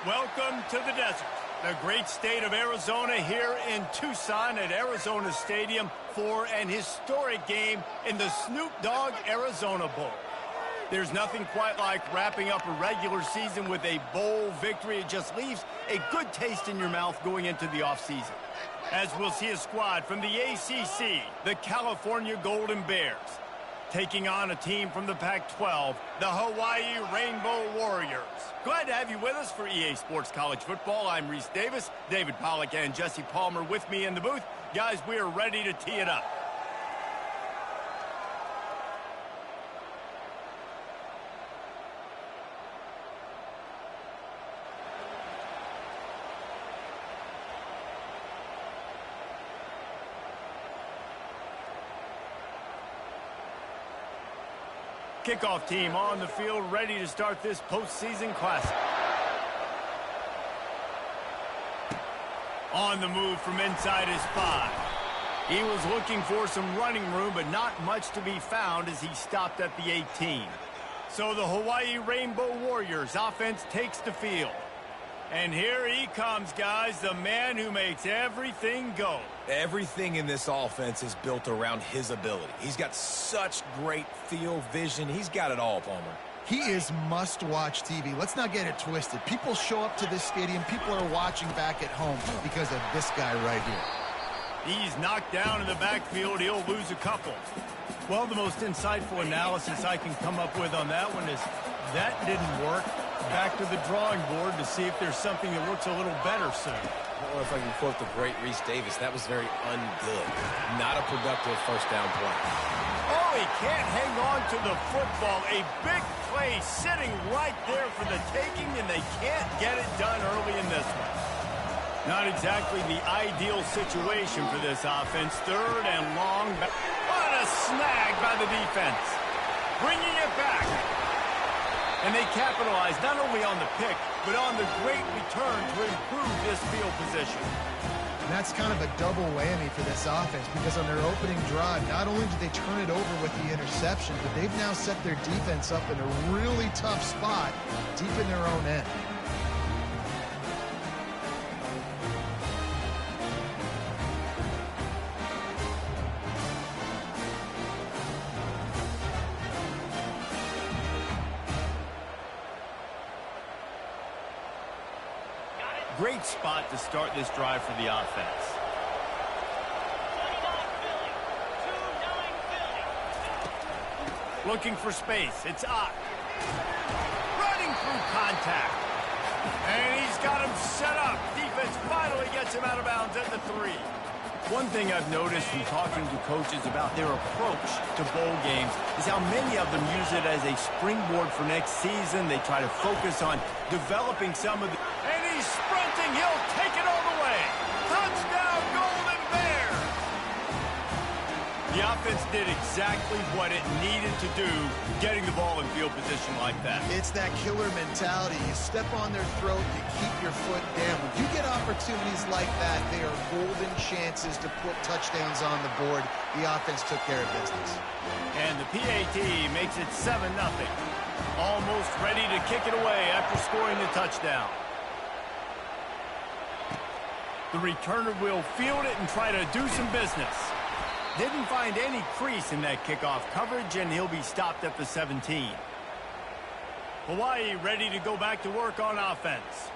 Welcome to the desert, the great state of Arizona, here in Tucson at Arizona Stadium for an historic game in the Snoop Dogg Arizona Bowl. There's nothing quite like wrapping up a regular season with a bowl victory. It just leaves a good taste in your mouth going into the offseason. As we'll see a squad from the ACC, the California Golden Bears, taking on a team from the Pac-12, the Hawaii Rainbow Warriors. Glad to have you with us for EA Sports College Football. I'm Reese Davis, David Pollack, and Jesse Palmer with me in the booth. Guys, we are ready to tee it up. Kickoff team on the field, ready to start this postseason classic. On the move from inside his 5. He was looking for some running room, but not much to be found as he stopped at the 18. So the Hawaii Rainbow Warriors offense takes the field. And here he comes, guys, the man who makes everything go. Everything in this offense is built around his ability. He's got such great field vision. He's got it all, Palmer. He is must-watch TV. Let's not get it twisted. People show up to this stadium. People are watching back at home because of this guy right here. He's knocked down in the backfield. He'll lose a couple. Well, the most insightful analysis I can come up with on that one is that didn't work. Back to the drawing board to see if there's something that looks a little better soon. Or if I can quote the great Reese Davis, that was very ungood. Not a productive first down play. Oh, he can't hang on to the football. A big play sitting right there for the taking, and they can't get it done early in this one. Not exactly the ideal situation for this offense. Third and long. What a snag by the defense. Bringing it back. And they capitalize not only on the pick, but on the great return to improve this field position. And that's kind of a double whammy for this offense, because on their opening drive, not only did they turn it over with the interception, but they've now set their defense up in a really tough spot deep in their own end. Great spot to start this drive for the offense. Looking for space. It's Ott. Running through contact. And he's got him set up. Defense finally gets him out of bounds at the 3. One thing I've noticed from talking to coaches about their approach to bowl games is how many of them use it as a springboard for next season. They try to focus on developing some of the... And he's sprinting. He'll take it all the way. Touchdown, Golden Bears! The offense did exactly what it needed to do, getting the ball in field position like that. It's that killer mentality. You step on their throat, you keep your foot down. When you get opportunities like that, they are golden chances to put touchdowns on the board. The offense took care of business. And the PAT makes it 7-0. Almost ready to kick it away after scoring the touchdown. The returner will field it and try to do some business. Didn't find any crease in that kickoff coverage, and he'll be stopped at the 17. Hawaii ready to go back to work on offense.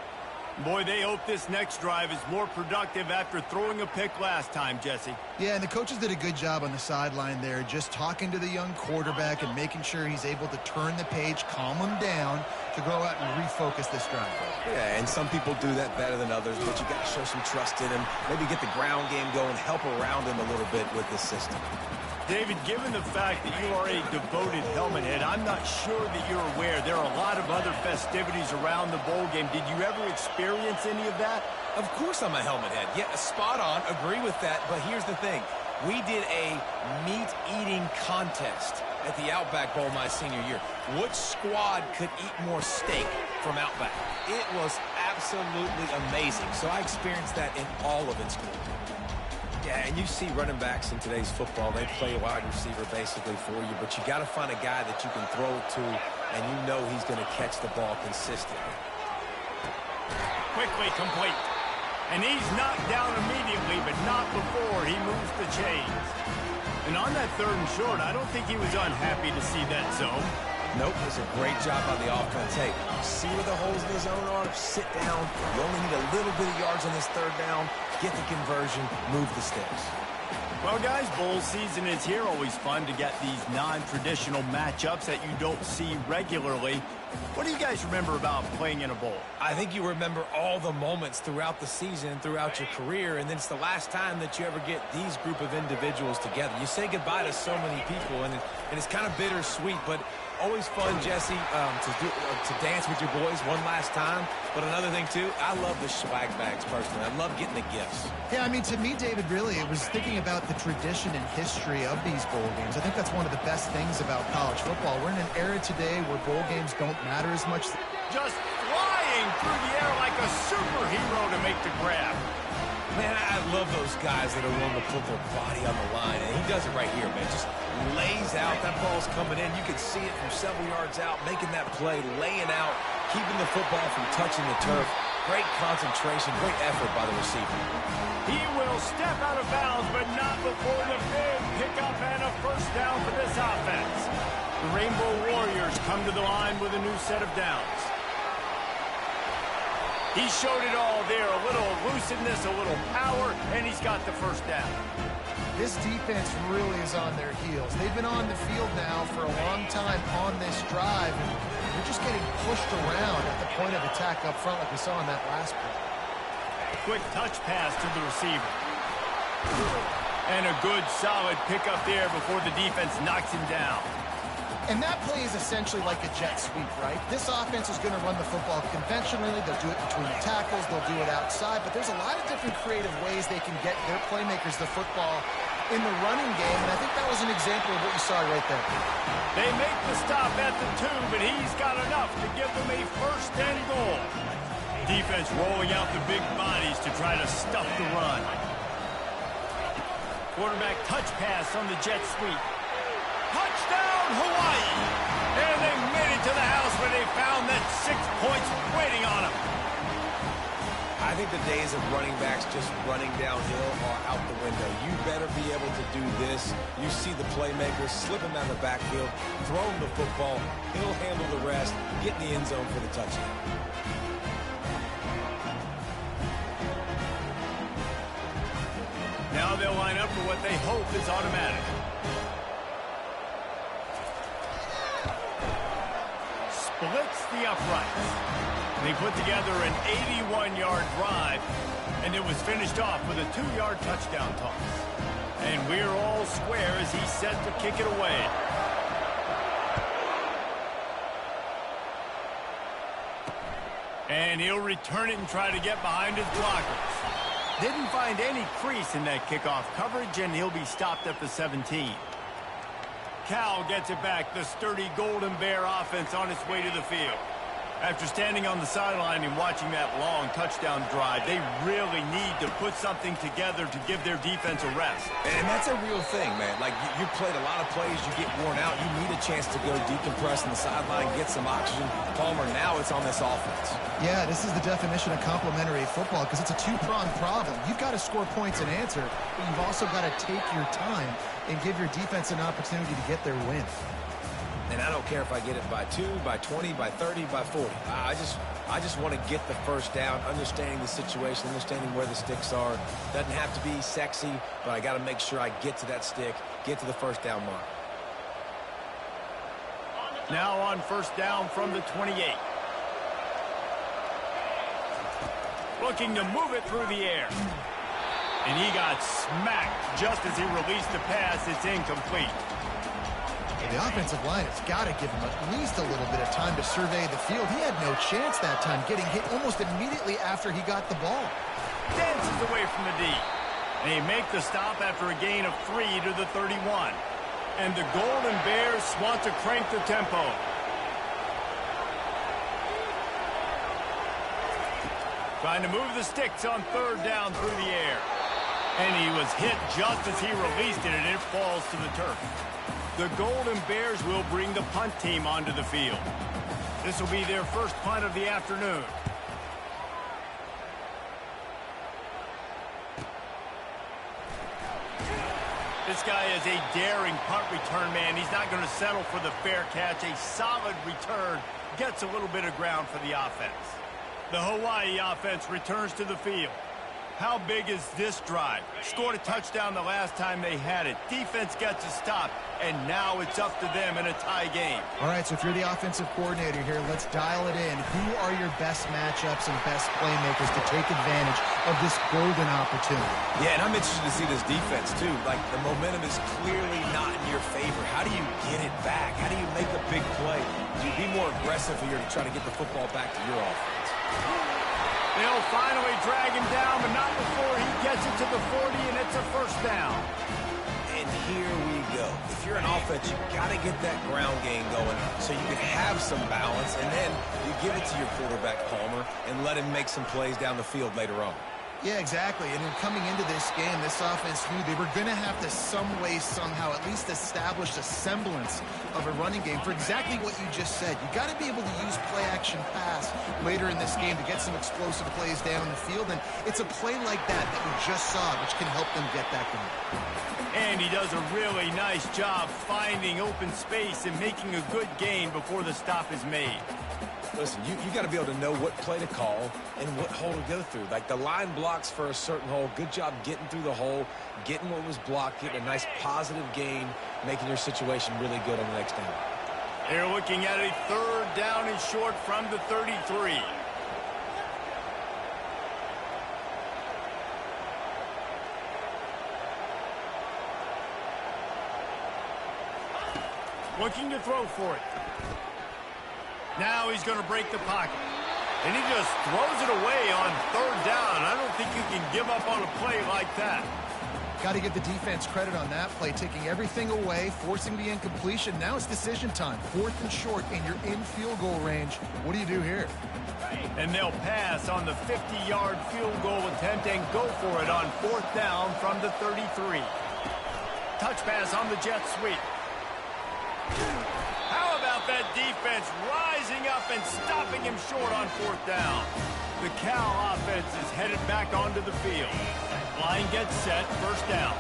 Boy, they hope this next drive is more productive after throwing a pick last time, Jesse. Yeah, and the coaches did a good job on the sideline there, just talking to the young quarterback and making sure he's able to turn the page, calm him down to go out and refocus this drive. Yeah, and some people do that better than others, but you got to show some trust in him, maybe get the ground game going, help around him a little bit with this system. David, given the fact that you are a devoted helmet head, I'm not sure that you're aware there are a lot of other festivities around the bowl game. Did you ever experience any of that? Of course I'm a helmet head. Yeah, spot on. Agree with that. But here's the thing. We did a meat-eating contest at the Outback Bowl my senior year. Which squad could eat more steak from Outback? It was absolutely amazing. So I experienced that in all of its glory. Yeah, and you see running backs in today's football, they play wide receiver basically for you, but you got to find a guy that you can throw it to, and you know he's going to catch the ball consistently. Quickly complete. And he's knocked down immediately, but not before he moves the chains. And on that 3rd and short, I don't think he was unhappy to see that zone. Nope, it's a great job by the offense. Hey, see where the holes in the zone are? Sit down. You only need a little bit of yards on this 3rd down. Get the conversion, move the sticks. Well, guys, bowl season is here. Always fun to get these non-traditional matchups that you don't see regularly. What do you guys remember about playing in a bowl? I think you remember all the moments throughout the season, throughout your career, and then it's the last time that you ever get these group of individuals together. You say goodbye to so many people, and it's kind of bittersweet, but always fun, Jesse, to dance with your boys one last time. But another thing, too, I love the swag bags, personally. I love getting the gifts. Yeah, I mean, to me, David, really, it was thinking about the tradition and history of these bowl games. I think that's one of the best things about college football. We're in an era today where bowl games don't matter as much. Just flying through the air like a superhero to make the grab. Man, I love those guys that are willing to put their body on the line, and he does it right here, man. Just lays out. That ball's coming in. You can see it from several yards out, making that play, laying out, keeping the football from touching the turf. Great concentration, great effort by the receiver. He will step out of bounds, but not before the big pickup and a 1st down for this offense. The Rainbow Warriors come to the line with a new set of downs. He showed it all there, a little elusiveness, a little power, and he's got the 1st down. This defense really is on their heels. They've been on the field now for a long time on this drive, and they're just getting pushed around at the point of attack up front like we saw in that last play. Quick touch pass to the receiver. And a good, solid pickup there before the defense knocks him down. And that play is essentially like a jet sweep, right? This offense is going to run the football conventionally. They'll do it between the tackles. They'll do it outside. But there's a lot of different creative ways they can get their playmakers the football in the running game. And I think that was an example of what you saw right there. They make the stop at the 2, but he's got enough to give them a 1st and goal. Defense rolling out the big bodies to try to stuff the run. Quarterback touch pass on the jet sweep. Touchdown, Hawaii! And they made it to the house where they found that 6 points waiting on them. I think the days of running backs just running downhill are out the window. You better be able to do this. You see the playmaker, slip him out of the backfield, throw him the football. He'll handle the rest, get in the end zone for the touchdown. Now they'll line up for what they hope is automatic. Splits the uprights. They put together an 81-yard drive, and it was finished off with a 2-yard touchdown toss. And we're all square as he's set to kick it away. And he'll return it and try to get behind his blockers. Didn't find any crease in that kickoff coverage, and he'll be stopped at the 17. Cal gets it back, the sturdy Golden Bear offense on its way to the field. After standing on the sideline and watching that long touchdown drive, they really need to put something together to give their defense a rest. And that's a real thing, man. Like, you played a lot of plays, you get worn out, you need a chance to go decompress on the sideline, get some oxygen. Palmer, now it's on this offense. Yeah, this is the definition of complementary football because it's a two-pronged problem. You've got to score points and answer, but you've also got to take your time and give your defense an opportunity to get their win. And I don't care if I get it by 2, by 20, by 30, by 40. I just want to get the 1st down, understanding the situation, understanding where the sticks are. Doesn't have to be sexy, but I got to make sure I get to that stick, get to the 1st down mark. Now on 1st down from the 28. Looking to move it through the air. And he got smacked just as he released the pass. It's incomplete. The offensive line has got to give him at least a little bit of time to survey the field. He had no chance that time, getting hit almost immediately after he got the ball. Dances away from the D. They make the stop after a gain of 3 to the 31. And the Golden Bears want to crank the tempo. Trying to move the sticks on 3rd down through the air. And he was hit just as he released it, and it falls to the turf. The Golden Bears will bring the punt team onto the field. This will be their first punt of the afternoon. This guy is a daring punt return man. He's not going to settle for the fair catch. A solid return gets a little bit of ground for the offense. The Hawaii offense returns to the field. How big is this drive? Scored a touchdown the last time they had it. Defense gets a stop, and now it's up to them in a tie game. All right, so if you're the offensive coordinator here, let's dial it in. Who are your best matchups and best playmakers to take advantage of this golden opportunity? Yeah, and I'm interested to see this defense, too. Like, the momentum is clearly not in your favor. How do you get it back? How do you make a big play? Do you be more aggressive here to try to get the football back to your offense? They'll finally drag him down, but not before he gets it to the 40, and it's a first down. And here we go. If you're an offense, you've got to get that ground game going so you can have some balance, and then you give it to your quarterback, Palmer, and let him make some plays down the field later on. Yeah, exactly. And in coming into this game, this offense knew they were going to have to some way, somehow, at least establish a semblance of a running game for exactly what you just said. You got to be able to use play-action pass later in this game to get some explosive plays down the field. And it's a play like that we just saw, which can help them get that going. And he does a really nice job finding open space and making a good gain before the stop is made. Listen, you got to be able to know what play to call and what hole to go through. Like, the line blocks for a certain hole. Good job getting through the hole, getting what was blocked, getting a nice positive gain, making your situation really good on the next down. They're looking at a third down and short from the 33. Looking to throw for it. Now he's going to break the pocket. And he just throws it away on third down. I don't think you can give up on a play like that. Got to give the defense credit on that play, taking everything away, forcing the incompletion. Now it's decision time. 4th and short, and you're in field goal range. What do you do here? And they'll pass on the 50-yard field goal attempt and go for it on 4th down from the 33. Touch pass on the jet sweep. How about that defense rising up and stopping him short on 4th down? The Cal offense is headed back onto the field. Line gets set, first down.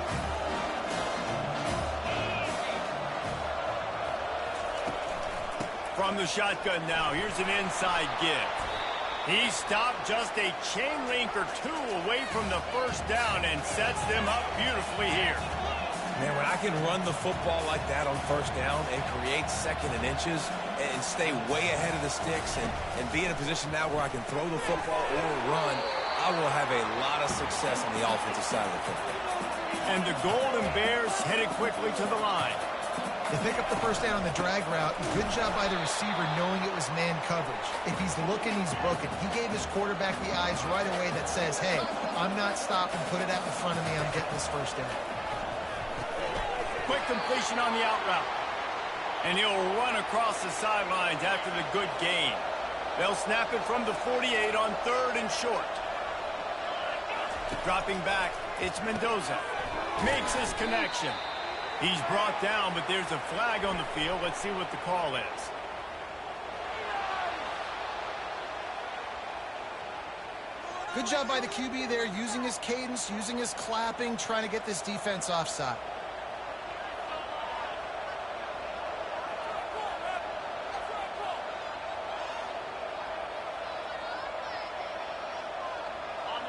From the shotgun now, here's an inside give. He stopped just a chain link or two away from the first down and sets them up beautifully here. Man, when I can run the football like that on first down and create second and inches and stay way ahead of the sticks and be in a position now where I can throw the football or run, I will have a lot of success on the offensive side of the football. And the Golden Bears headed quickly to the line. They pick up the first down on the drag route. Good job by the receiver knowing it was man coverage. If he's looking, he's booking. He gave his quarterback the eyes right away that says, hey, I'm not stopping. Put it out in front of me. I'm getting this first down. Quick completion on the out route. And he'll run across the sidelines after the good gain. They'll snap it from the 48 on 3rd and short. Dropping back, it's Mendoza. Makes his connection. He's brought down, but there's a flag on the field. Let's see what the call is. Good job by the QB there, using his cadence, using his clapping, trying to get this defense offside.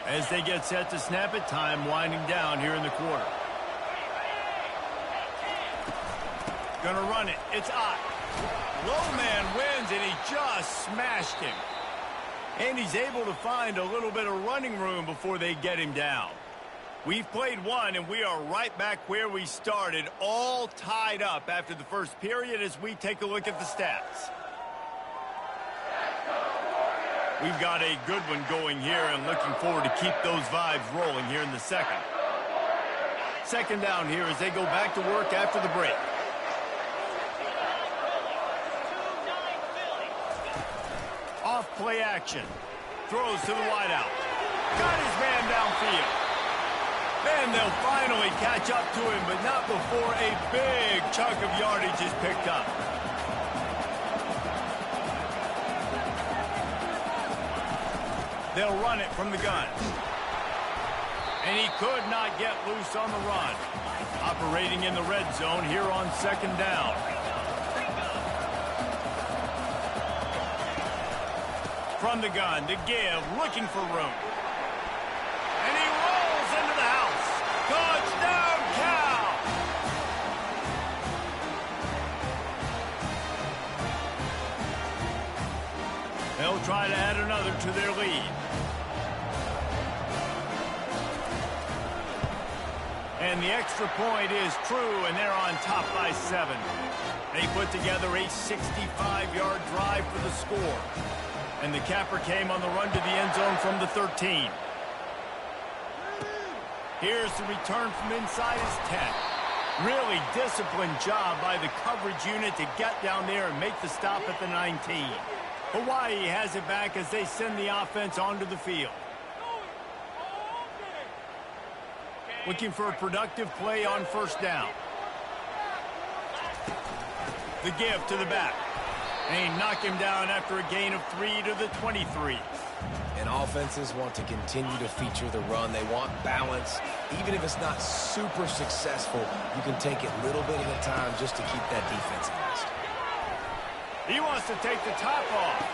As they get set to snap it, time winding down here in the quarter. Gonna run it. It's Ott. Low man wins, and he just smashed him. And he's able to find a little bit of running room before they get him down. We've played one, and we are right back where we started, all tied up after the first period as we take a look at the stats. We've got a good one going here and looking forward to keep those vibes rolling here in the second. Second down here as they go back to work after the break. Off play action. Throws to the wideout. Got his man downfield. Then they'll finally catch up to him, but not before a big chunk of yardage is picked up. They'll run it from the gun. And he could not get loose on the run. Operating in the red zone here on second down. From the gun to give, looking for room. And he rolls into the house. Touchdown, Cal! They'll try to add another to their lead. And the extra point is true, and they're on top by 7. They put together a 65-yard drive for the score. And the capper came on the run to the end zone from the 13. Here's the return from inside his 10. Really disciplined job by the coverage unit to get down there and make the stop at the 19. Hawaii has it back as they send the offense onto the field. Looking for a productive play on first down. The give to the back. And he knocked him down after a gain of 3 to the 23. And offenses want to continue to feature the run. They want balance. Even if it's not super successful, you can take it little bit at a time just to keep that defense honest. He wants to take the top off.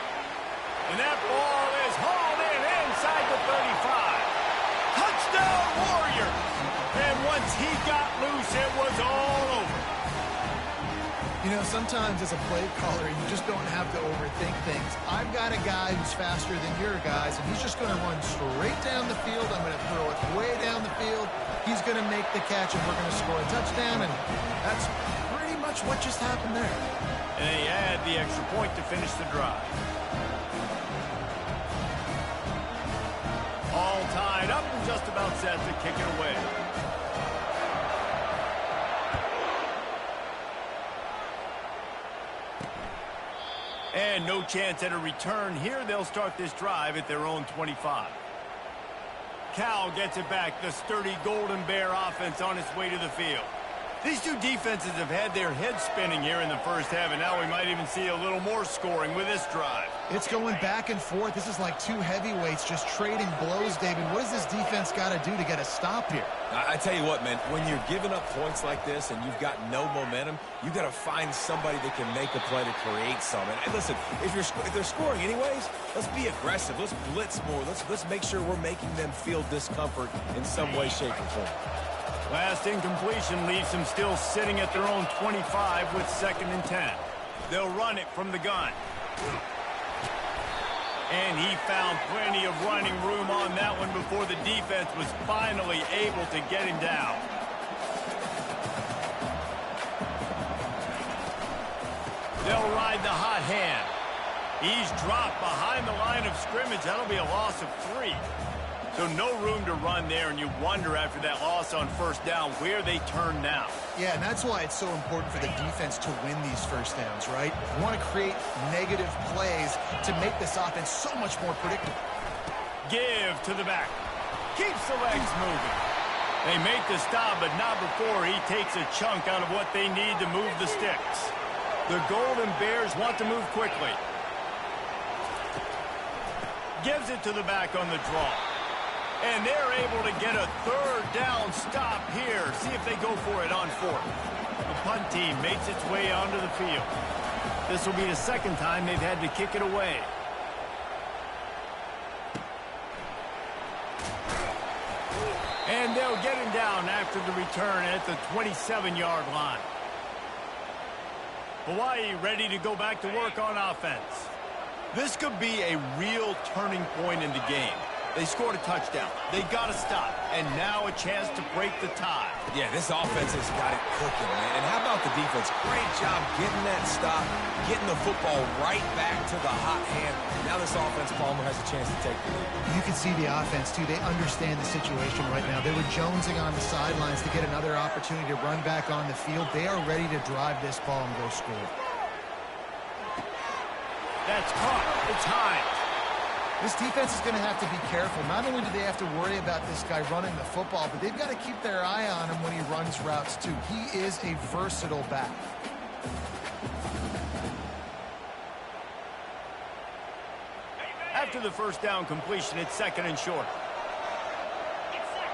And that ball is hauled in inside the 35. Touchdown, Warriors! And once he got loose, it was all over. You know, sometimes as a play caller, you just don't have to overthink things. I've got a guy who's faster than your guys, and he's just going to run straight down the field. I'm going to throw it way down the field. He's going to make the catch, and we're going to score a touchdown, and that's pretty much what just happened there. And they add the extra point to finish the drive. All tied up and just about set to kick it away. And no chance at a return here. They'll start this drive at their own 25. Cal gets it back. The sturdy Golden Bear offense on its way to the field. These two defenses have had their heads spinning here in the first half, and now we might even see a little more scoring with this drive. It's going back and forth. This is like two heavyweights just trading blows, David. What does this defense got to do to get a stop here? I tell you what, man, when you're giving up points like this and you've got no momentum, you got to find somebody that can make a play to create something. And listen, if they're scoring anyways, let's be aggressive. Let's blitz more. Let's make sure we're making them feel discomfort in some way, shape, or form. Last incompletion leaves them still sitting at their own 25 with 2nd and 10. They'll run it from the gun. And he found plenty of running room on that one before the defense was finally able to get him down. They'll ride the hot hand. He's dropped behind the line of scrimmage. That'll be a loss of 3. So no room to run there, and you wonder after that loss on first down where they turn now. Yeah, and that's why it's so important for the defense to win these first downs, right? You want to create negative plays to make this offense so much more predictable. Give to the back. Keeps the legs moving. They make the stop, but not before he takes a chunk out of what they need to move the sticks. The Golden Bears want to move quickly. Gives it to the back on the draw. And they're able to get a 3rd down stop here. See if they go for it on 4th. The punt team makes its way onto the field. This will be the 2nd time they've had to kick it away. And they'll get him down after the return at the 27-yard line. Hawaii ready to go back to work on offense. This could be a real turning point in the game. They scored a touchdown. They got to stop. And now a chance to break the tie. Yeah, this offense has got it cooking, man. And how about the defense? Great job getting that stop, getting the football right back to the hot hand. Now this offense, Palmer, has a chance to take the lead. You can see the offense, too. They understand the situation right now. They were jonesing on the sidelines to get another opportunity to run back on the field. They are ready to drive this ball and go score. That's caught. It's Hines. This defense is going to have to be careful. Not only do they have to worry about this guy running the football, but they've got to keep their eye on him when he runs routes, too. He is a versatile back. After the first down completion, it's 2nd and short.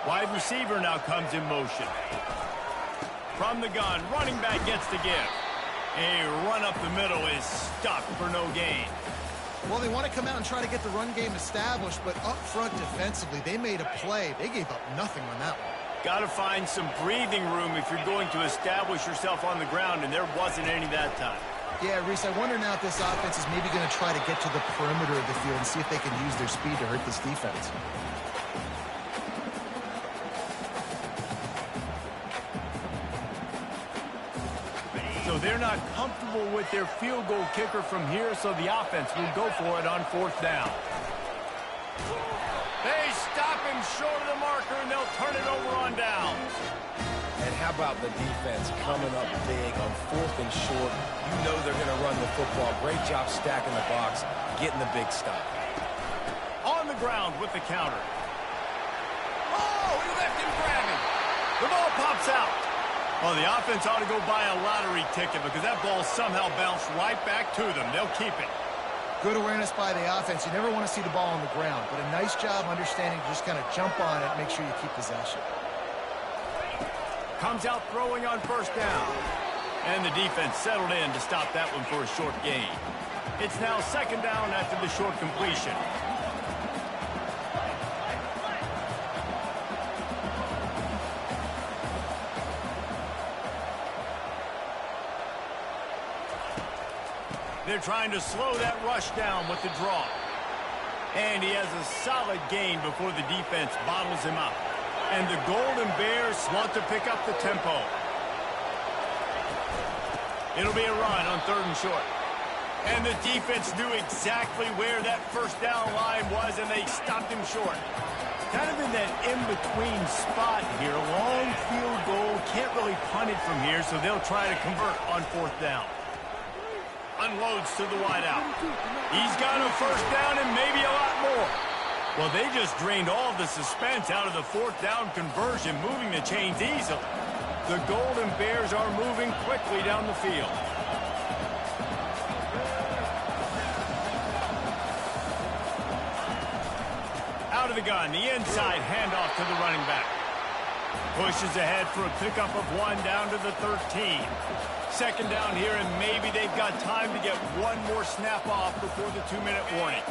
Wide receiver now comes in motion. From the gun, running back gets the give. A run up the middle is stopped for no gain. Well, they want to come out and try to get the run game established, but up front defensively, they made a play. They gave up nothing on that one. Got to find some breathing room if you're going to establish yourself on the ground, and there wasn't any that time. Yeah, Reese, I wonder now if this offense is maybe going to try to get to the perimeter of the field and see if they can use their speed to hurt this defense. So they're not comfortable with their field goal kicker from here, so the offense will go for it on 4th down. They stop him short of the marker, and they'll turn it over on downs. And how about the defense coming up big on 4th and short? You know they're going to run the football. Great job stacking the box, getting the big stop. On the ground with the counter. Oh, he left him grabbing. The ball pops out. Well, the offense ought to go buy a lottery ticket because that ball somehow bounced right back to them. They'll keep it. Good awareness by the offense. You never want to see the ball on the ground, but a nice job understanding to just kind of jump on it, make sure you keep possession. Comes out throwing on 1st down. And the defense settled in to stop that one for a short gain. It's now 2nd down after the short completion. They're trying to slow that rush down with the draw. And he has a solid gain before the defense bottles him up. And the Golden Bears want to pick up the tempo. It'll be a run on 3rd and short. And the defense knew exactly where that 1st down line was, and they stopped him short. Kind of in that in-between spot here. Long field goal, can't really punt it from here, so they'll try to convert on 4th down. Unloads to the wideout. He's got a 1st down and maybe a lot more. Well, they just drained all the suspense out of the 4th down conversion, moving the chains easily. The Golden Bears are moving quickly down the field. Out of the gun, the inside handoff to the running back. Pushes ahead for a pickup of 1 down to the 13. 2nd down here, and maybe they've got time to get one more snap off before the 2-minute warning.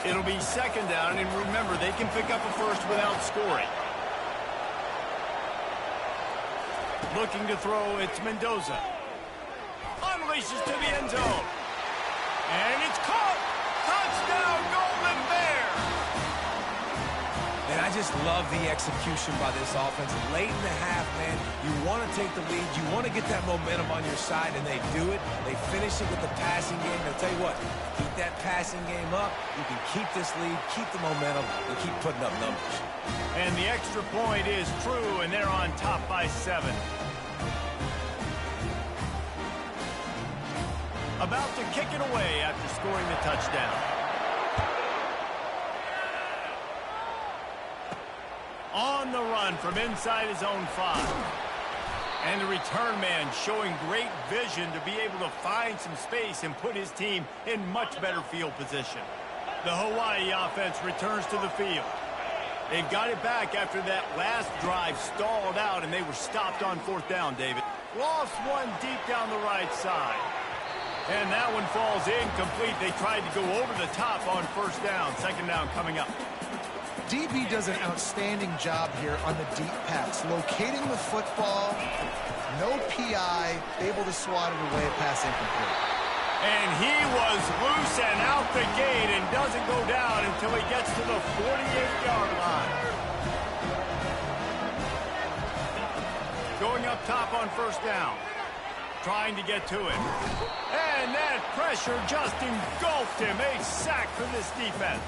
It'll be 2nd down, and remember, they can pick up a 1st without scoring. Looking to throw, it's Mendoza. Unleashes to the end zone. And it's caught! Touchdown, Golden Bears! And I just love the execution by this offense. Late in the half, man, you want to take the lead. You want to get that momentum on your side, and they do it. They finish it with the passing game. I'll tell you what, keep that passing game up. You can keep this lead, keep the momentum, and keep putting up numbers. And the extra point is true, and they're on top by 7. About to kick it away after scoring the touchdown. On the run from inside his own 5. And the return man showing great vision to be able to find some space and put his team in much better field position. The Hawaii offense returns to the field. They've got it back after that last drive stalled out, and they were stopped on 4th down, David. Lost one deep down the right side. And that one falls incomplete. They tried to go over the top on 1st down. 2nd down coming up. DB does an outstanding job here on the deep pass. Locating the football, no PI, able to swat it away, pass incomplete. And he was loose and out the gate and doesn't go down until he gets to the 48-yard line. Going up top on 1st down. Trying to get to it. And that pressure just engulfed him. A sack for this defense.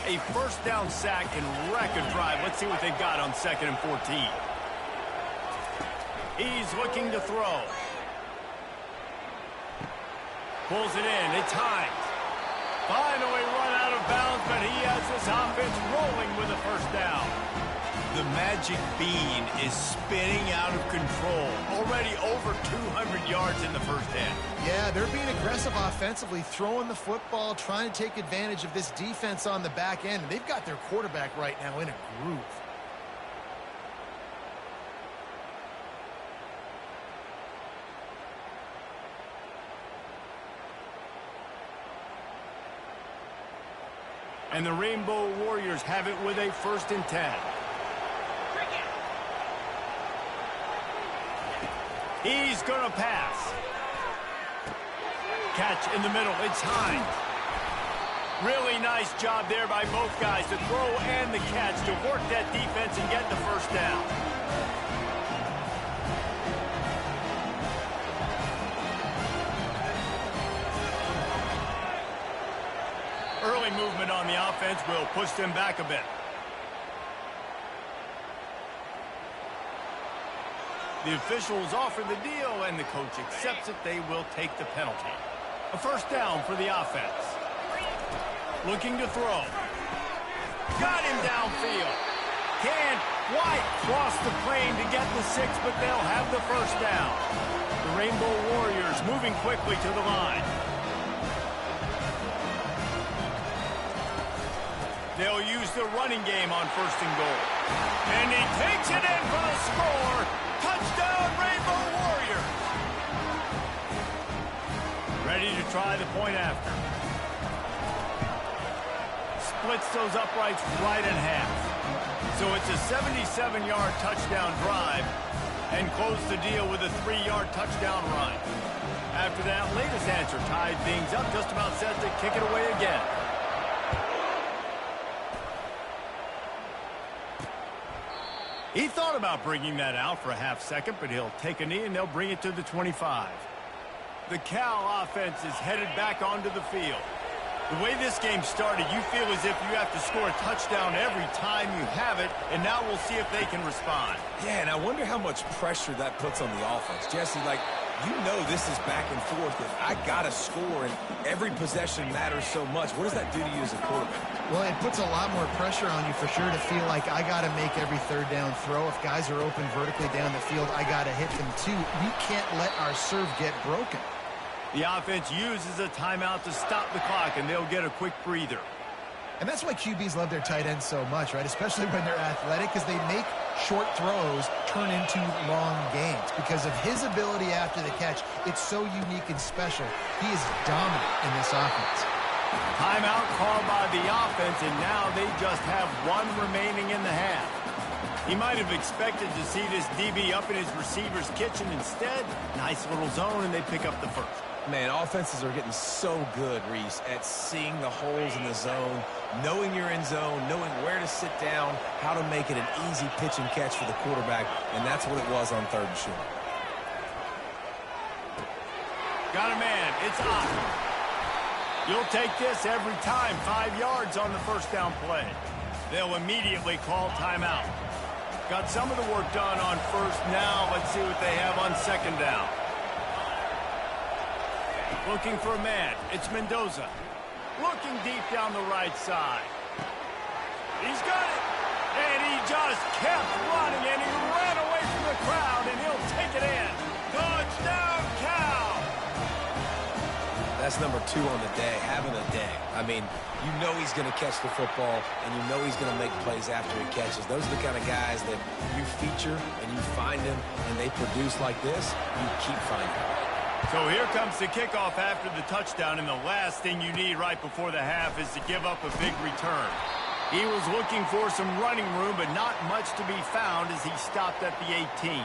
A 1st down sack and wreck a drive. Let's see what they've got on 2nd and 14. He's looking to throw. Pulls it in. It's Hines. Finally run out of bounds, but he has this offense rolling with a 1st down. The magic bean is spinning out of control. Already over 200 yards in the 1st half. Yeah, they're being aggressive offensively, throwing the football, trying to take advantage of this defense on the back end. They've got their quarterback right now in a groove. And the Rainbow Warriors have it with a 1st and 10. He's going to pass. Catch in the middle. It's Hines. Really nice job there by both guys to throw and the catch to work that defense and get the 1st down. Early movement on the offense will push them back a bit. The officials offer the deal, and the coach accepts it. They will take the penalty. A 1st down for the offense. Looking to throw. Got him downfield. Can't quite cross the plane to get the 6, but they'll have the 1st down. The Rainbow Warriors moving quickly to the line. They'll use the running game on 1st and goal. And he takes it in for the score. Touchdown, Rainbow Warriors. Ready to try the point after. Splits those uprights right in half. So it's a 77-yard touchdown drive and close the deal with a 3-yard touchdown run. After that latest answer tied things up, just about set to kick it away again. He thought about bringing that out for a half second, but he'll take a knee and they'll bring it to the 25. The Cal offense is headed back onto the field. The way this game started, you feel as if you have to score a touchdown every time you have it, and now we'll see if they can respond. Yeah, and I wonder how much pressure that puts on the offense. Jesse, like, you know this is back and forth, and I got to score, and every possession matters so much. What does that do to you as a quarterback? Well, it puts a lot more pressure on you for sure to feel like I got to make every 3rd down throw. If guys are open vertically down the field, I got to hit them too. We can't let our serve get broken. The offense uses a timeout to stop the clock, and they'll get a quick breather. And that's why QBs love their tight ends so much, right? Especially when they're athletic, because they make short throws turn into long gains. Because of his ability after the catch, it's so unique and special. He is dominant in this offense. Timeout called by the offense, and now they just have 1 remaining in the half. He might have expected to see this DB up in his receiver's kitchen. Instead, nice little zone, and they pick up the 1st. Man, offenses are getting so good, Reese, at seeing the holes in the zone, knowing you're in zone, knowing where to sit down, how to make it an easy pitch and catch for the quarterback, and that's what it was on 3rd and short. Got a man. It's up. You'll take this every time. 5 yards on the 1st down play. They'll immediately call timeout. Got some of the work done on 1st. Now let's see what they have on 2nd down. Looking for a man. It's Mendoza. Looking deep down the right side. He's got it. And he just kept running, and he ran away from the crowd, and he'll take it in. Touchdown, Cal! That's number 2 on the day, having a day. I mean, you know he's going to catch the football, and you know he's going to make plays after he catches. Those are the kind of guys that you feature, and you find them, and they produce like this, you keep finding them. So here comes the kickoff after the touchdown, and the last thing you need right before the half is to give up a big return. He was looking for some running room, but not much to be found as he stopped at the 18.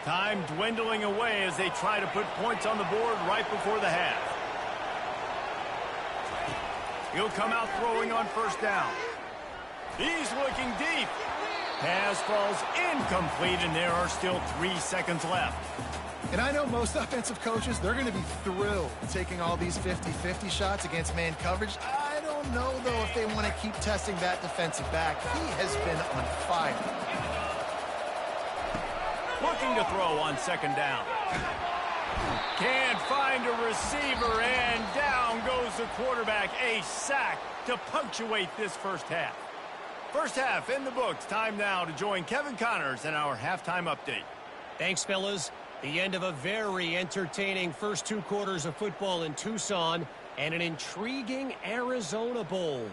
Time dwindling away as they try to put points on the board right before the half. He'll come out throwing on 1st down. He's looking deep. Pass falls incomplete, and there are still 3 seconds left. And I know most offensive coaches, they're going to be thrilled taking all these 50-50 shots against man coverage. I don't know, though, if they want to keep testing that defensive back. He has been on fire. Looking to throw on 2nd down. Can't find a receiver, and down goes the quarterback. A sack to punctuate this 1st half. 1st half in the books. Time now to join Kevin Connors in our halftime update. Thanks, fellas. The end of a very entertaining first 2 quarters of football in Tucson and an intriguing Arizona Bowl.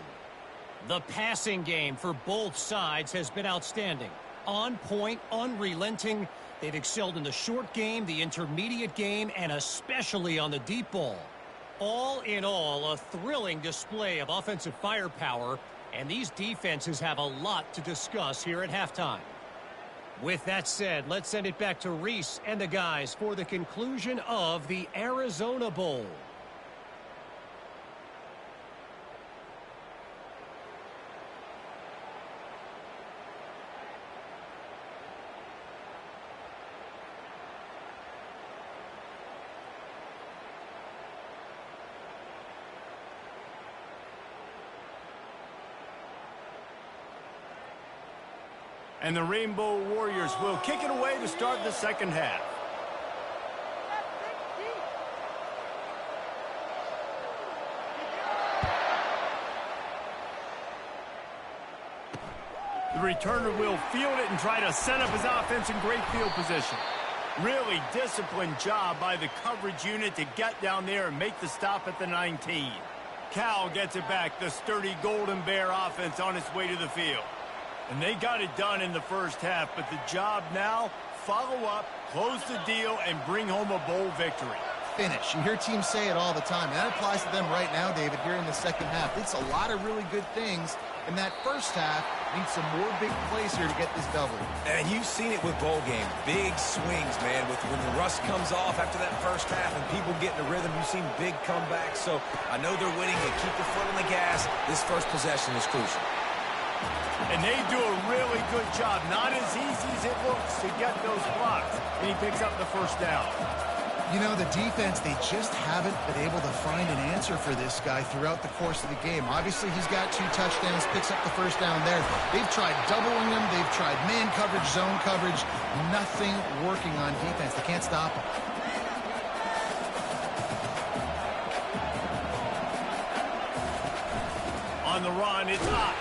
The passing game for both sides has been outstanding. On point, unrelenting, They've excelled in the short game, the intermediate game, and especially on the deep ball. All in all, a thrilling display of offensive firepower, and these defenses have a lot to discuss here at halftime. With that said, let's send it back to Reese and the guys for the conclusion of the Arizona Bowl. And the Rainbow Warriors will kick it away to start the second half. The returner will field it and try to set up his offense in great field position. Really disciplined job by the coverage unit to get down there and make the stop at the 19. Cal gets it back, the sturdy Golden Bear offense on its way to the field. And they got it done in the first half, but the job now, follow up, close the deal, and bring home a bowl victory. Finish. You hear teams say it all the time. And that applies to them right now, David, here in the second half. It's a lot of really good things in that first half. Need some more big plays here to get this double. And you've seen it with bowl game. Big swings, man. With when the rust comes off after that first half and people get in a rhythm, you've seen big comebacks. So I know they're winning. They keep their foot on the gas. This first possession is crucial. And they do a really good job. Not as easy as it looks to get those blocks. And he picks up the first down. You know, the defense, they just haven't been able to find an answer for this guy throughout the course of the game. Obviously, he's got 2 touchdowns, picks up the first down there. They've tried doubling him. They've tried man coverage, zone coverage. Nothing working on defense. They can't stop him. On the run, it's up.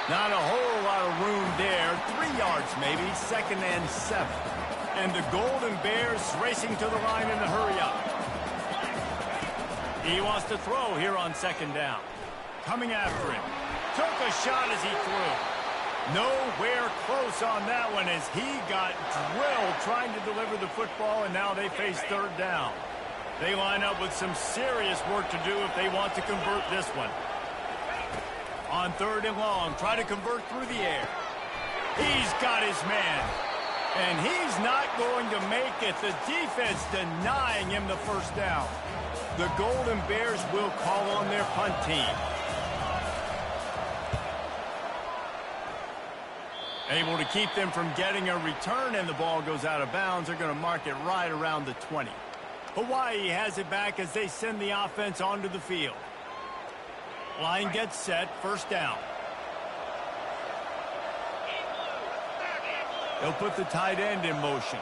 Not a whole lot of room there. 3 yards maybe, 2nd and 7. And the Golden Bears racing to the line in the hurry-up. He wants to throw here on 2nd down. Coming after him. Took a shot as he threw. Nowhere close on that one as he got drilled trying to deliver the football, and now they face 3rd down. They line up with some serious work to do if they want to convert this one. On 3rd and long, try to convert through the air. He's got his man. And he's not going to make it. The defense denying him the first down. The Golden Bears will call on their punt team. Able to keep them from getting a return, and the ball goes out of bounds. They're going to mark it right around the 20. Hawaii has it back as they send the offense onto the field. Line gets set, 1st down. They'll put the tight end in motion.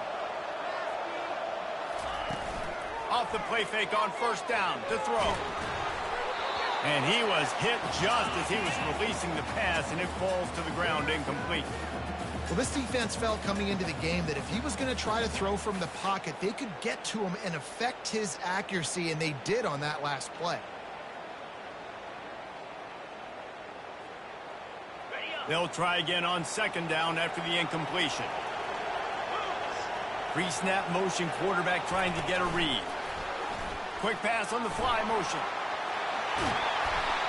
Off the play fake on 1st down to throw. And he was hit just as he was releasing the pass, and it falls to the ground incomplete. Well, this defense felt coming into the game that if he was going to try to throw from the pocket, they could get to him and affect his accuracy, and they did on that last play. They'll try again on 2nd down after the incompletion. Pre-snap motion, quarterback trying to get a read. Quick pass on the fly motion.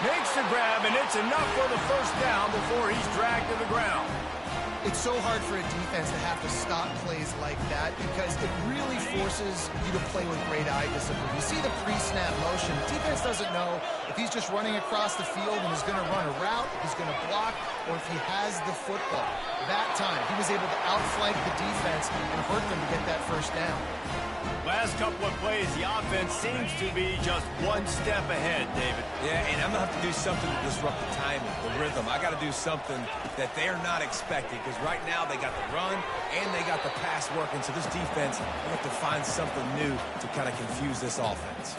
Makes the grab, and it's enough for the 1st down before he's dragged to the ground. It's so hard for a defense to have to stop plays like that because it really forces you to play with great eye discipline. You see the pre-snap motion. Defense doesn't know if he's just running across the field and is going to run a route, if he's going to block, or if he has the football. That time, he was able to outflank the defense and hurt them to get that 1st down. Last couple of plays, the offense seems to be just one step ahead, David. Yeah, and I'm going to have to do something to disrupt the timing, the rhythm. I got to do something that they're not expecting because right now they got the run and they got the pass working. So this defense, they have to find something new to kind of confuse this offense.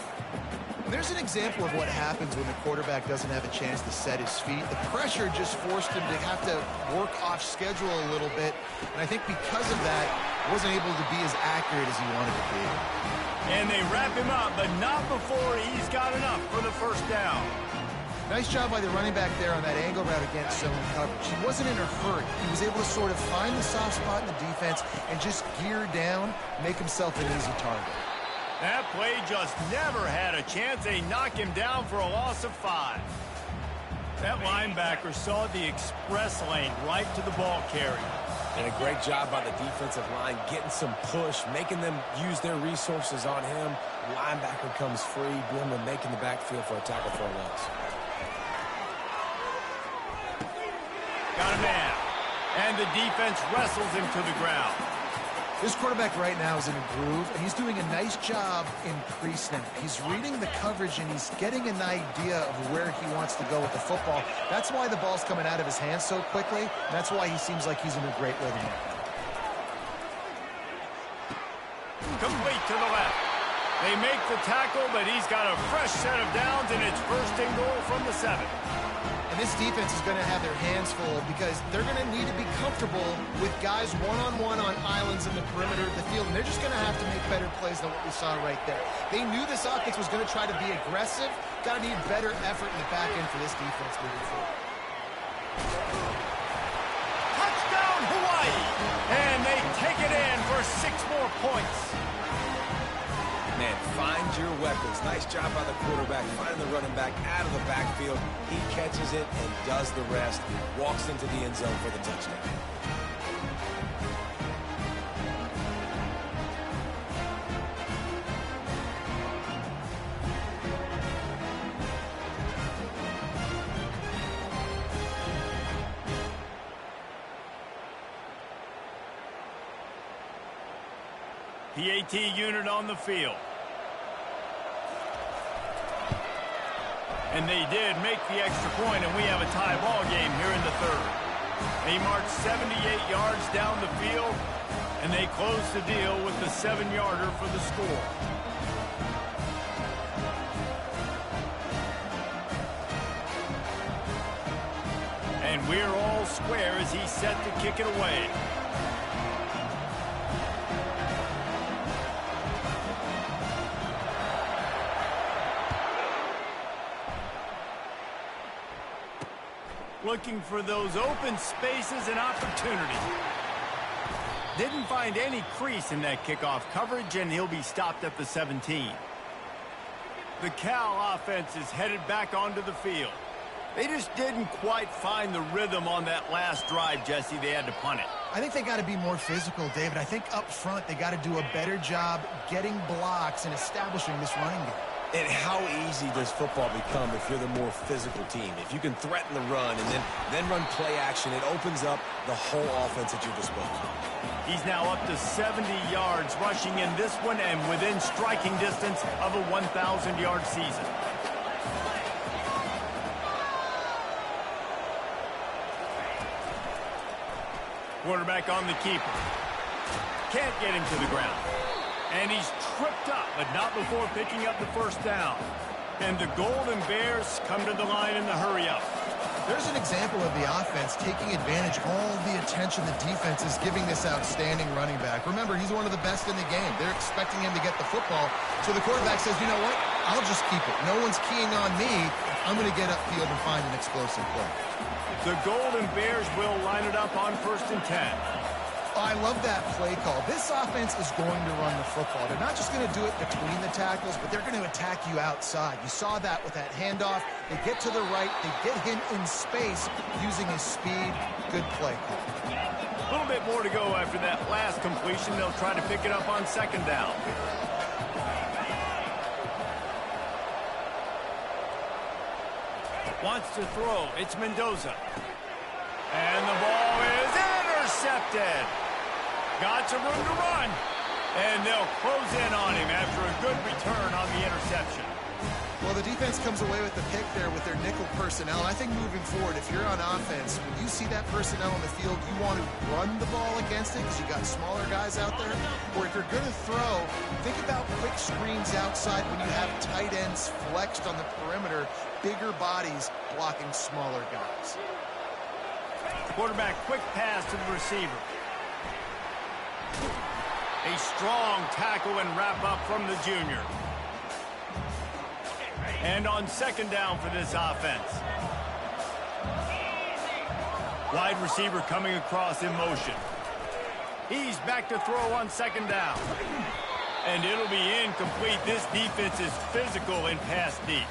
There's an example of what happens when the quarterback doesn't have a chance to set his feet. The pressure just forced him to have to work off schedule a little bit. And I think because of that, wasn't able to be as accurate as he wanted to be. And they wrap him up, but not before he's got enough for the 1st down. Nice job by the running back there on that angle route against zone coverage. He wasn't in a hurry. He was able to sort of find the soft spot in the defense and just gear down, make himself an easy target. That play just never had a chance. They knock him down for a loss of 5. That linebacker saw the express lane right to the ball carrier. And a great job by the defensive line, getting some push, making them use their resources on him. Linebacker comes free, Bloomer making the backfield for a tackle for a loss. Got a man. And the defense wrestles him to the ground. This quarterback right now is in a groove, and he's doing a nice job in pre-snap. He's reading the coverage, and he's getting an idea of where he wants to go with the football. That's why the ball's coming out of his hands so quickly, and that's why he seems like he's in a great rhythm. Complete to the left. They make the tackle, but he's got a fresh set of downs, and it's first and goal from the 7. And this defense is going to have their hands full because they're going to need to be comfortable with guys one-on-one on islands in the perimeter of the field, and they're just going to have to make better plays than what we saw right there. They knew this offense was going to try to be aggressive. Got to need better effort in the back end for this defense moving forward. Touchdown, Hawaii! And they take it in for 6 more points. Man, find your weapons. Nice job by the quarterback, finding the running back out of the backfield. He catches it and does the rest. Walks into the end zone for the touchdown. PAT unit on the field. And they did make the extra point, and we have a tie ball game here in the 3rd. They marched 78 yards down the field, and they closed the deal with the 7-yarder for the score. And we're all square as he's set to kick it away. Looking for those open spaces and opportunity. Didn't find any crease in that kickoff coverage, and he'll be stopped at the 17. The Cal offense is headed back onto the field. They just didn't quite find the rhythm on that last drive, Jesse. They had to punt it. I think they got to be more physical, David. I think up front they got to do a better job getting blocks and establishing this running game. And how easy does football become if you're the more physical team? If you can threaten the run and then run play action, it opens up the whole offense at your disposal. He's now up to 70 yards rushing in this one and within striking distance of a 1,000-yard season. Quarterback on the keeper. Can't get him to the ground. And he's tripped up, but not before picking up the first down. And the Golden Bears come to the line in the hurry-up. There's an example of the offense taking advantage of all the attention the defense is giving this outstanding running back. Remember, he's one of the best in the game. They're expecting him to get the football. So the quarterback says, you know what? I'll just keep it. No one's keying on me. I'm going to get upfield and find an explosive play. The Golden Bears will line it up on 1st and 10. I love that play call. This offense is going to run the football. They're not just going to do it between the tackles, but they're going to attack you outside. You saw that with that handoff. They get to the right. They get him in space using his speed. Good play call. A little bit more to go after that last completion. They'll try to pick it up on 2nd down. Wants to throw. It's Mendoza. And the ball is intercepted. Got some room to run. And they'll close in on him after a good return on the interception. Well, the defense comes away with the pick there with their nickel personnel. I think moving forward, if you're on offense, when you see that personnel on the field, you want to run the ball against it because you got smaller guys out there. Or if you're going to throw, think about quick screens outside when you have tight ends flexed on the perimeter, bigger bodies blocking smaller guys. Quarterback quick pass to the receiver. A strong tackle and wrap up from the junior. And on second down for this offense. Wide receiver coming across in motion. He's back to throw on second down. And it'll be incomplete. This defense is physical and pass deep.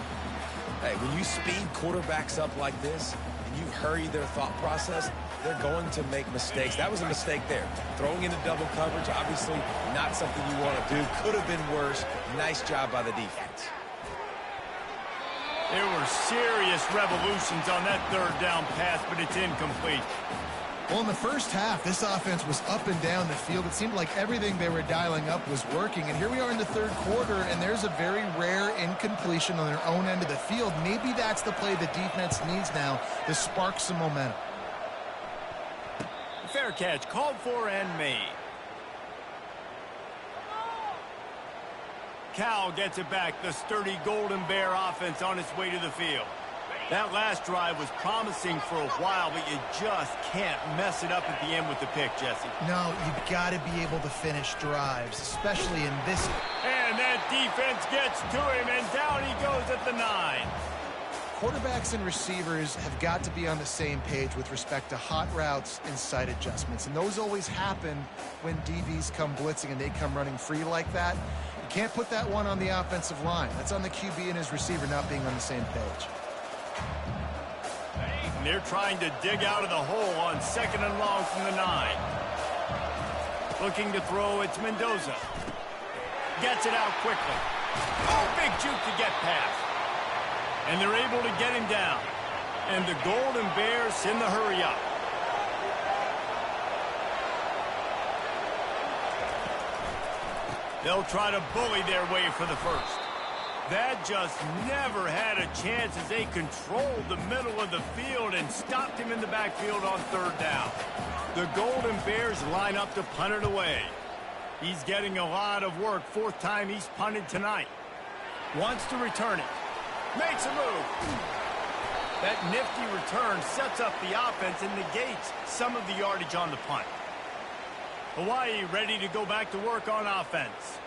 Hey, when you speed quarterbacks up like this, and you hurry their thought process, they're going to make mistakes. That was a mistake there. Throwing into double coverage, obviously not something you want to do. Could have been worse. Nice job by the defense. There were serious revolutions on that third down pass, but it's incomplete. Well, in the first half, this offense was up and down the field. It seemed like everything they were dialing up was working. And here we are in the third quarter, and there's a very rare incompletion on their own end of the field. Maybe that's the play the defense needs now to spark some momentum. Fair catch, called for and made. Cal gets it back. The sturdy Golden Bear offense on its way to the field. That last drive was promising for a while, but you just can't mess it up at the end with the pick, Jesse. No, you've got to be able to finish drives, especially in this. And that defense gets to him, and down he goes at the 9. Quarterbacks and receivers have got to be on the same page with respect to hot routes and sight adjustments. And those always happen when DBs come blitzing and they come running free like that. You can't put that one on the offensive line. That's on the QB and his receiver not being on the same page. And they're trying to dig out of the hole on second and long from the 9. Looking to throw, it's Mendoza. Gets it out quickly. Oh, big juke to get past. And they're able to get him down. And the Golden Bears in the hurry up. They'll try to bully their way for the first. That just never had a chance as they controlled the middle of the field and stopped him in the backfield on third down. The Golden Bears line up to punt it away. He's getting a lot of work. Fourth time he's punted tonight. Wants to return it. Makes a move. That nifty return sets up the offense and negates some of the yardage on the punt. Hawaii ready to go back to work on offense.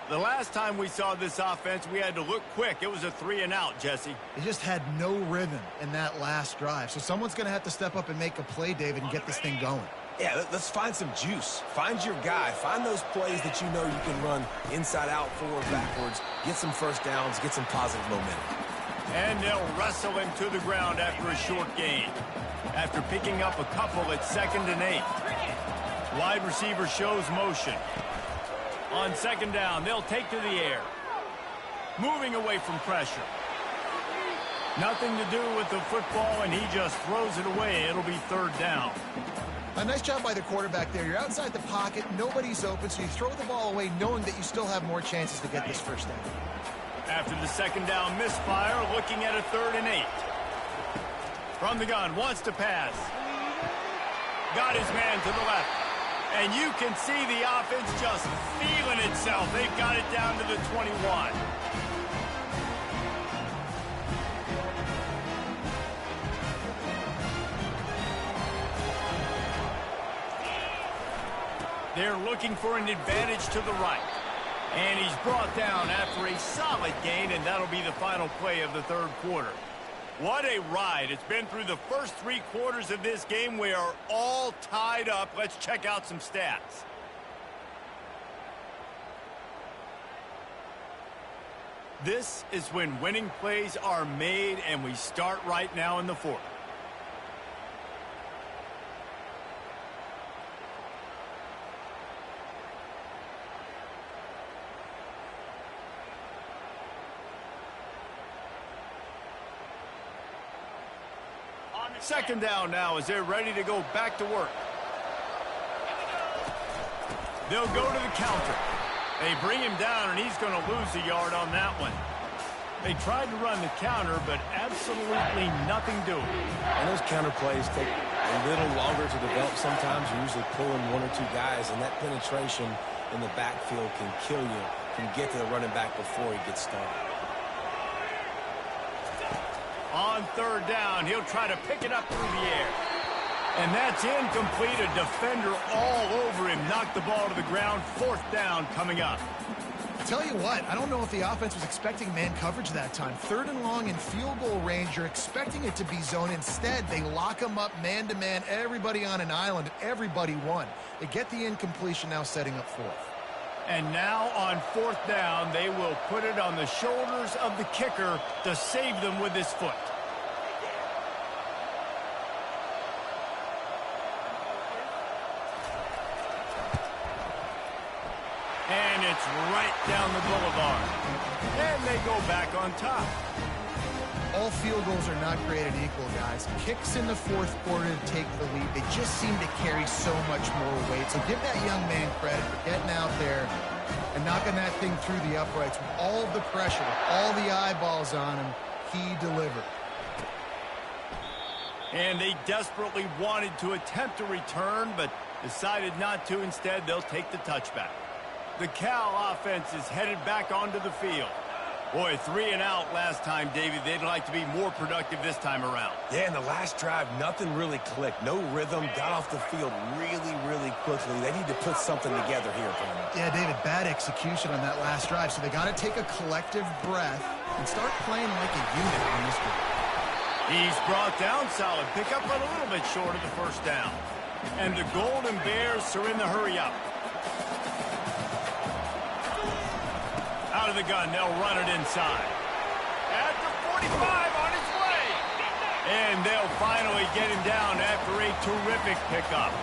The last time we saw this offense, we had to look quick. It was a 3-and-out, Jesse. They just had no rhythm in that last drive. So someone's going to have to step up and make a play, David, and get this thing going. Yeah, let's find some juice. Find your guy. Find those plays that you know you can run inside out, forward, backwards. Get some first downs. Get some positive momentum. And they'll wrestle him to the ground after a short gain. After picking up a couple at 2nd and 8. Wide receiver shows motion. On second down, they'll take to the air. Moving away from pressure. Nothing to do with the football, and he just throws it away. It'll be third down. A nice job by the quarterback there. You're outside the pocket. Nobody's open, so you throw the ball away knowing that you still have more chances to get this first down. After the second down misfire, looking at a 3rd and 8. From the gun, wants to pass. Got his man to the left. And you can see the offense just feeling itself. They've got it down to the 21. They're looking for an advantage to the right. And he's brought down after a solid gain, and that'll be the final play of the third quarter. What a ride. It's been through the first 3 quarters of this game. We are all tied up. Let's check out some stats. This is when winning plays are made, and we start right now in the fourth. Second down now as they're ready to go back to work. They'll go to the counter. They bring him down, and he's going to lose a yard on that one. They tried to run the counter, but absolutely nothing doing. And those counter plays take a little longer to develop sometimes. You're usually pulling 1 or 2 guys, and that penetration in the backfield can kill you. Can get to the running back before he gets started. On third down, he'll try to pick it up through the air. And that's incomplete. A defender all over him. Knocked the ball to the ground. Fourth down coming up. tell you what, I don't know if the offense was expecting man coverage that time. 3rd and long in field goal range, you're expecting it to be zone. Instead, they lock them up man-to-man, everybody on an island, everybody won. They get the incompletion, now setting up 4th. And now on 4th down, they will put it on the shoulders of the kicker to save them with his foot. And it's right down the boulevard. And they go back on top. All field goals are not created equal, guys. Kicks in the 4th quarter to take the lead. They just seem to carry so much more weight. So give that young man credit for getting out there and knocking that thing through the uprights with all of the pressure, with all the eyeballs on him. He delivered. And they desperately wanted to attempt a return, but decided not to. Instead, they'll take the touchback. The Cal offense is headed back onto the field. Boy, 3 and out last time, David. They'd like to be more productive this time around. Yeah, in the last drive, nothing really clicked. No rhythm, got off the field really, really quickly. They need to put something together here, Tony. Yeah, David, bad execution on that last drive, so they got to take a collective breath and start playing like a unit on this one. He's brought down solid. Pick up a little bit short of the 1st down. And the Golden Bears are in the hurry-up. Out of the gun, they'll run it inside. At the 45, on his way. And they'll finally get him down after a terrific pickup.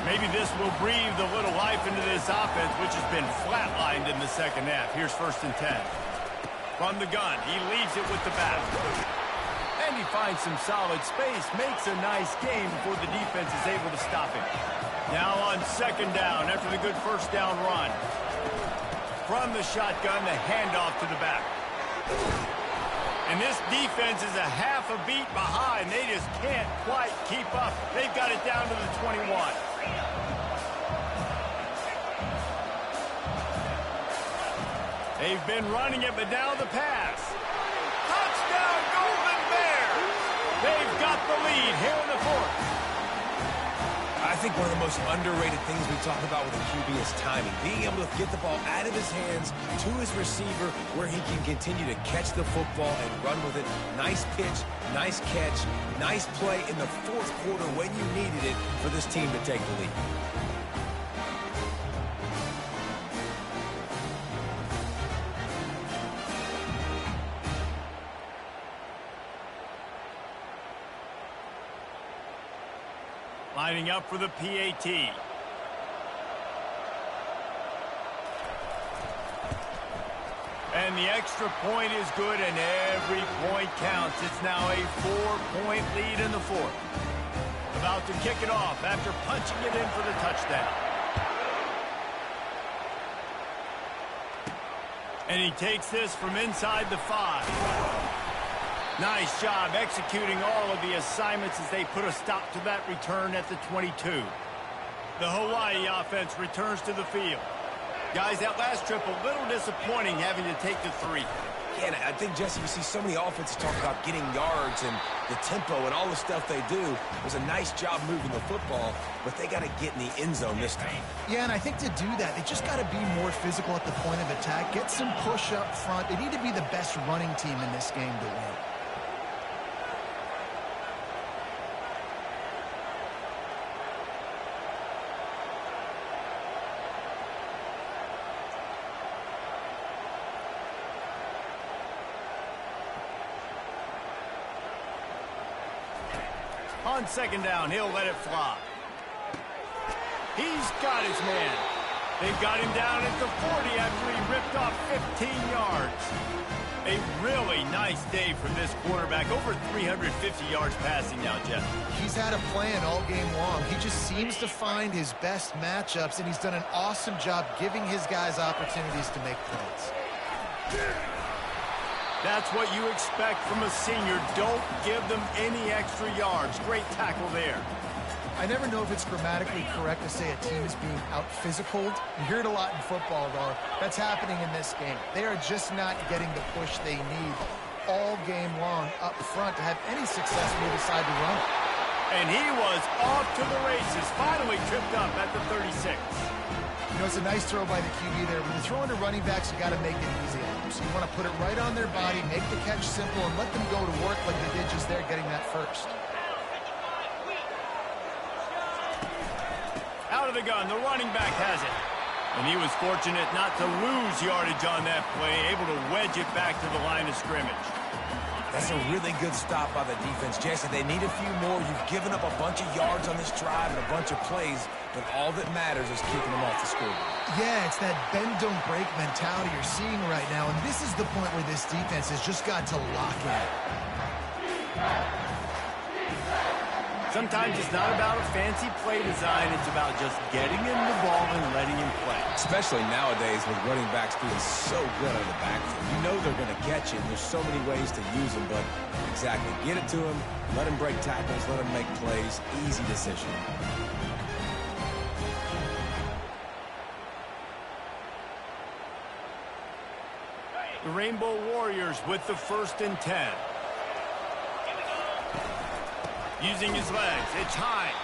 Maybe this will breathe a little life into this offense, which has been flatlined in the 2nd half. Here's 1st and 10. From the gun, he leaves it with the back. And he finds some solid space, makes a nice game before the defense is able to stop him. Now on 2nd down, after the good 1st down run. From the shotgun, the handoff to the back. And this defense is a half a beat behind. They just can't quite keep up. They've got it down to the 21. They've been running it, but now the pass. Touchdown, Golden Bears! They've got the lead here in the 4th. I think one of the most underrated things we talk about with a QB is timing. Being able to get the ball out of his hands to his receiver where he can continue to catch the football and run with it. Nice pitch, nice catch, nice play in the 4th quarter when you needed it for this team to take the lead. Lining up for the PAT. And the extra point is good, and every point counts. It's now a 4-point lead in the 4th. About to kick it off after punching it in for the touchdown. And he takes this from inside the 5. Nice job executing all of the assignments as they put a stop to that return at the 22. The Hawaii offense returns to the field. Guys, that last trip a little disappointing having to take the 3. Yeah, and I think, Jesse, you see so many offenses talk about getting yards and the tempo and all the stuff they do. It was a nice job moving the football, but they got to get in the end zone this time. Yeah, and I think to do that, they just got to be more physical at the point of attack, get some push up front. They need to be the best running team in this game to win. On 2nd down, he'll let it fly. He's got his man. They've got him down at the 40 after he ripped off 15 yards. A really nice day for this quarterback. Over 350 yards passing now, Jeff. He's had a plan all game long. He just seems to find his best matchups, and he's done an awesome job giving his guys opportunities to make plays. That's what you expect from a senior. Don't give them any extra yards. Great tackle there. I never know if it's grammatically correct to say a team is being out-physicaled. You hear it a lot in football, though. That's happening in this game. They are just not getting the push they need all game long up front to have any success when they decide to run it. And he was off to the races, finally tripped up at the 36. You know, it's a nice throw by the QB there. When you're throwing to running backs, you got to make it easy on them. So you want to put it right on their body, make the catch simple, and let them go to work like they did just there, getting that first. Out of the gun, the running back has it. And he was fortunate not to lose yardage on that play, able to wedge it back to the line of scrimmage. That's a really good stop by the defense. Jason, they need a few more. You've given up a bunch of yards on this drive and a bunch of plays, but all that matters is keeping them off the scoreboard. Yeah, it's that bend, don't break mentality you're seeing right now, and this is the point where this defense has just got to lock in. Sometimes it's not about a fancy play design. It's about just getting him the ball and letting him play. Especially nowadays with running backs being so good on the backfield. You know they're going to catch it, and there's so many ways to use them, but exactly. Get it to him, let him break tackles, let him make plays. Easy decision. The Rainbow Warriors with the 1st and 10. Using his legs, it's Hines.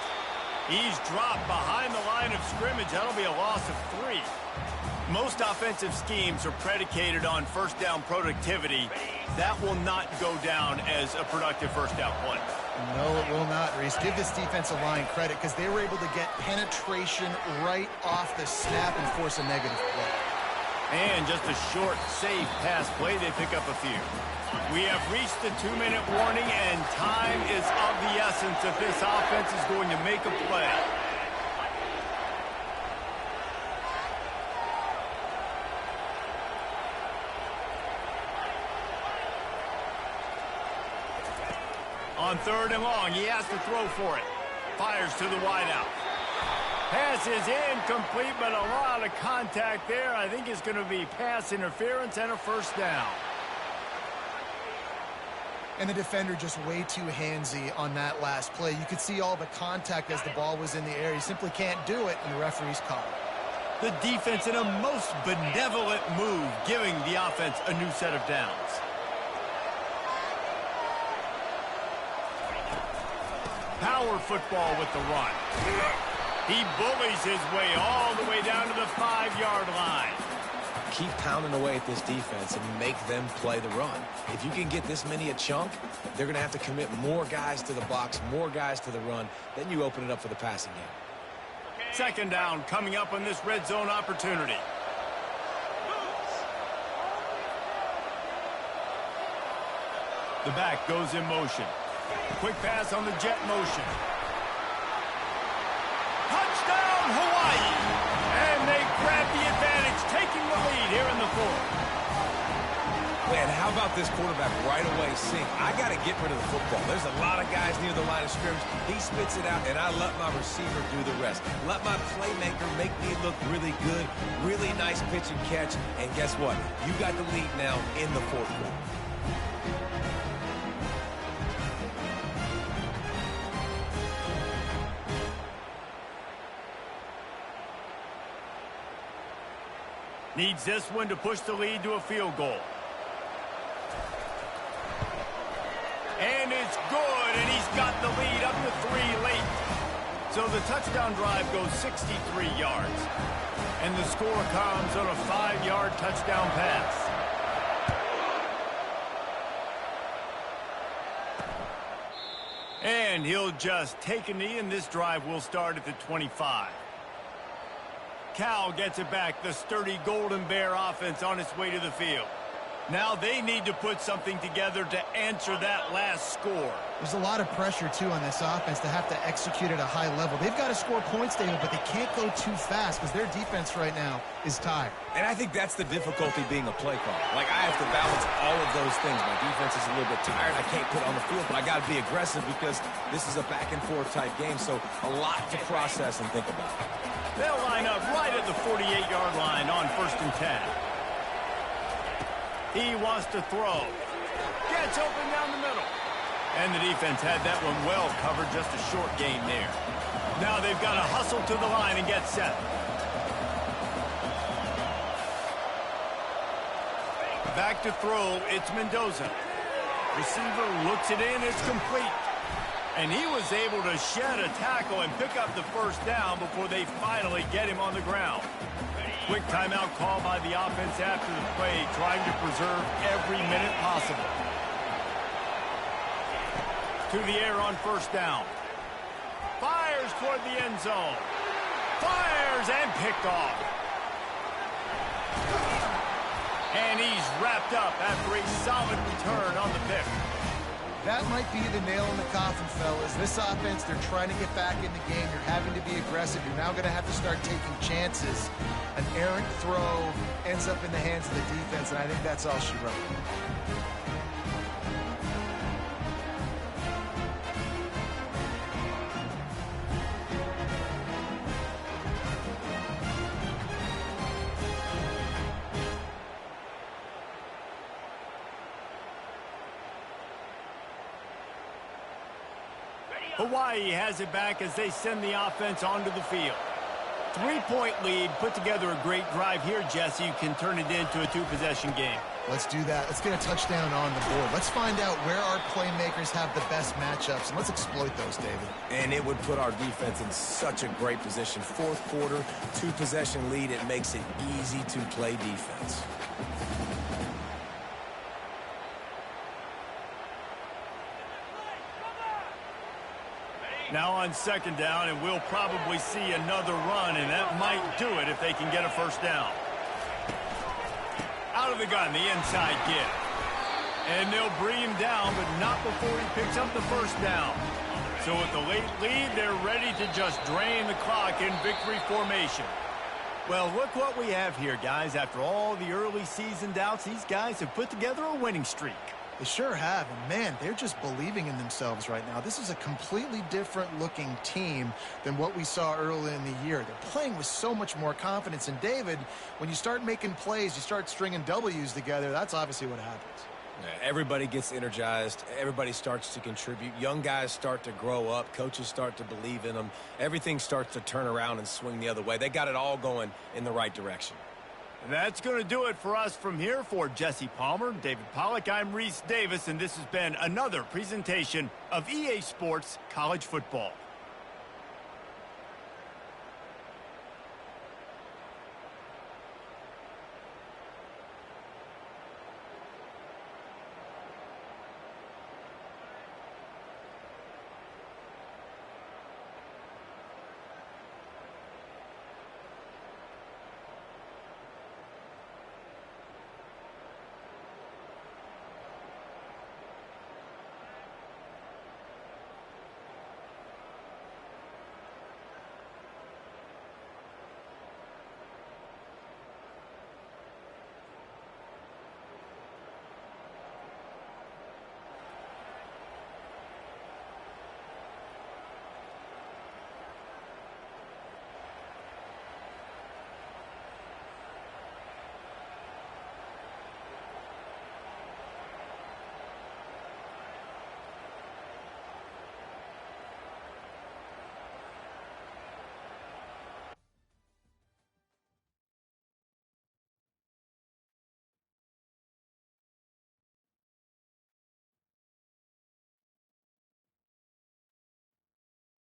He's dropped behind the line of scrimmage. That'll be a loss of 3. Most offensive schemes are predicated on first down productivity. That will not go down as a productive first down play. No, it will not, Reese. Give this defensive line credit because they were able to get penetration right off the snap and force a negative play. And just a short, safe pass play, they pick up a few. We have reached the 2-minute warning, and time is of the essence if this offense is going to make a play. On 3rd and long, he has to throw for it. Fires to the wideout. Pass is incomplete, but a lot of contact there. I think it's going to be pass interference and a first down. And the defender just way too handsy on that last play. You could see all the contact as the ball was in the air. You simply can't do it, and the referee's called it. The defense in a most benevolent move, giving the offense a new set of downs. Power football with the run. He bullies his way all the way down to the 5-yard line. Keep pounding away at this defense and make them play the run. If you can get this many a chunk, they're going to have to commit more guys to the box, more guys to the run. Then you open it up for the passing game. 2nd down coming up on this red zone opportunity. The back goes in motion. Quick pass on the jet motion. Touchdown, Hawaii! And they grab the advantage, taking the lead here in the 4th. Man, how about this quarterback right away seeing, I got to get rid of the football. There's a lot of guys near the line of scrimmage. He spits it out, and I let my receiver do the rest. Let my playmaker make me look really good, really nice pitch and catch. And guess what? You got the lead now in the 4th quarter. Needs this one to push the lead to a field goal. And it's good, and he's got the lead up to 3 late. So the touchdown drive goes 63 yards. And the score comes on a 5-yard touchdown pass. And he'll just take a knee, and this drive will start at the 25. Cal gets it back, the sturdy Golden Bear offense on its way to the field. Now they need to put something together to answer that last score. There's a lot of pressure, too, on this offense to have to execute at a high level. They've got to score points, David, but they can't go too fast because their defense right now is tired. And I think that's the difficulty being a play caller. Like, I have to balance all of those things. My defense is a little bit tired. I can't put it on the field, but I got to be aggressive because this is a back-and-forth type game, so a lot to process and think about. They'll line up right at the 48-yard line on 1st and 10. He wants to throw. Gets open down the middle. And the defense had that one well covered, just a short gain there. Now they've got to hustle to the line and get set. Back to throw, it's Mendoza. Receiver looks it in, it's complete. And he was able to shed a tackle and pick up the first down before they finally get him on the ground. Quick timeout call by the offense after the play, trying to preserve every minute possible. To the air on first down. Fires toward the end zone. Fires and picked off. And he's wrapped up after a solid return on the pick. That might be the nail in the coffin, fellas. This offense, they're trying to get back in the game. You're having to be aggressive. You're now going to have to start taking chances. An errant throw ends up in the hands of the defense, and I think that's all she wrote. Hawaii has it back as they send the offense onto the field. 3-point lead, put together a great drive here, Jesse. You can turn it into a 2-possession game. Let's do that. Let's get a touchdown on the board. Let's find out where our playmakers have the best matchups, and let's exploit those, David. And it would put our defense in such a great position. Fourth quarter, 2-possession lead. It makes it easy to play defense. Now on second down, and we'll probably see another run, and that might do it if they can get a first down. Out of the gun, the inside give. And they'll bring him down, but not before he picks up the first down. So with the late lead, they're ready to just drain the clock in victory formation. Well, look what we have here, guys. After all the early season doubts, these guys have put together a winning streak. They sure have, and man, they're just believing in themselves right now. This is a completely different-looking team than what we saw early in the year. They're playing with so much more confidence, and David, when you start making plays, you start stringing W's together, that's obviously what happens. Yeah, everybody gets energized. Everybody starts to contribute. Young guys start to grow up. Coaches start to believe in them. Everything starts to turn around and swing the other way. They got it all going in the right direction. That's going to do it for us from here. For Jesse Palmer, David Pollack, I'm Reese Davis, and this has been another presentation of EA Sports College Football.